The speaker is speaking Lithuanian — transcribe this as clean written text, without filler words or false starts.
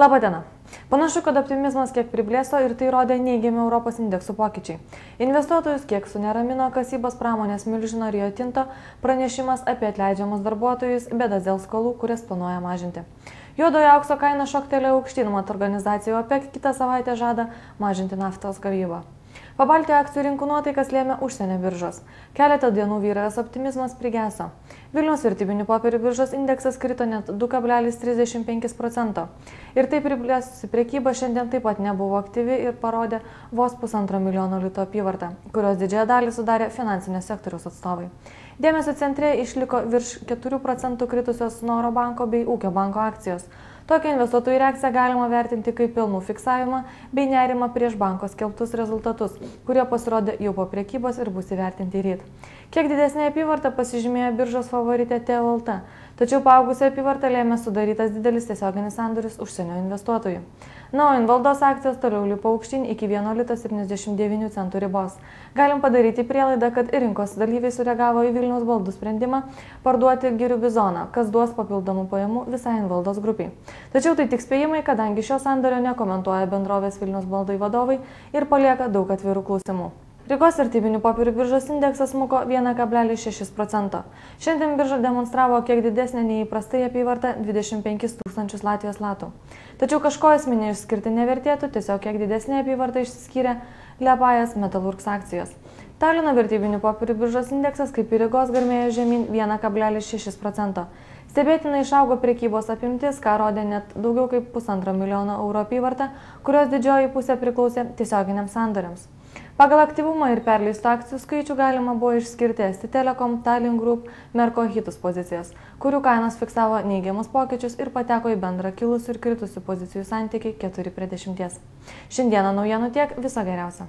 Labadiena. Panašu, kad optimizmas kiek priblėso ir tai rodė neigiami Europos indeksų pokyčiai. Investuotojus kiek suneramino kasybos pramonės milžino Rio Tinto pranešimas apie atleidžiamus darbuotojus, bėdas dėl skolų, kurias planuoja mažinti. Juodojo aukso kaina šoktelėjo aukštyn, mat organizacija OPEC kitą savaitę žada mažinti naftos gavybą. Pabaltijo akcijų rinkų nuotaikas lėmė užsienio biržos. Keletą dienų vyravęs optimizmas prigeso. Vilniaus vertybinių popierių biržos indeksas krito net 2,35%. Ir taip priblėsusi prekyba šiandien taip pat nebuvo aktyvi ir parodė vos 1,5 milijono litų apyvartą, kurios didžiąją dalį sudarė finansinio sektoriaus atstovai. Dėmesio centre išliko virš 4% kritusios Snoro banko bei Ūkio banko akcijos. Tokią investuotojų reakciją galima vertinti kaip pelnų fiksavimą bei nerimą prieš banko skelbtus rezultatus, kurie pasirodė jau po prekybos ir bus įvertinti ryt. Kiek didesnė apyvarta pasižymėjo biržos favoritė TLT, tačiau paaugusią apyvartą lėmė sudarytas didelis tiesioginis sandoris užsienio investuotojų. Na, o Invaldos akcijos toliau lipo aukštyn iki 1,79 litų ribos. Galim padaryti prielaidą, kad rinkos dalyviai sureagavo į Vilniaus baldų sprendimą parduoti Girių Bizoną, kas duos papildomų pajamų visai Invaldos grupiai. Tačiau tai tik spėjimai, kadangi šio sandorio nekomentuoja bendrovės Vilniaus baldai vadovai ir palieka daug atvirų klausimų. Rygos vertybinių popierių biržos indeksas smuko 1,6%. Šiandien birža demonstravo kiek didesnę nei įprastai apyvartą 25 000 Latvijos latų. Tačiau kažko esminė išskirti nevertėtų, tiesiog kiek didesnė apyvarta išsiskyrė Liepajas Metalurgs akcijos. Talino vertybinių popierių biržos indeksas kaip ir Rygos garmėjo žemyn 1,6%. Stebėtinai išaugo prekybos apimtis, ką rodė net daugiau kaip 1,5 milijono eurų apyvarta, kurios didžioji pusė priklausė tiesioginiams sandoriams. Pagal aktyvumą ir perleistų akcijų skaičių galima buvo išskirti ST Telekom, Tallink Group, Merko Hitus pozicijas, kurių kainos fiksavo neigiamus pokyčius ir pateko į bendrą kilusių ir kritusių pozicijų santykį 4:10. Šiandieną naujienų tiek, viso geriausio.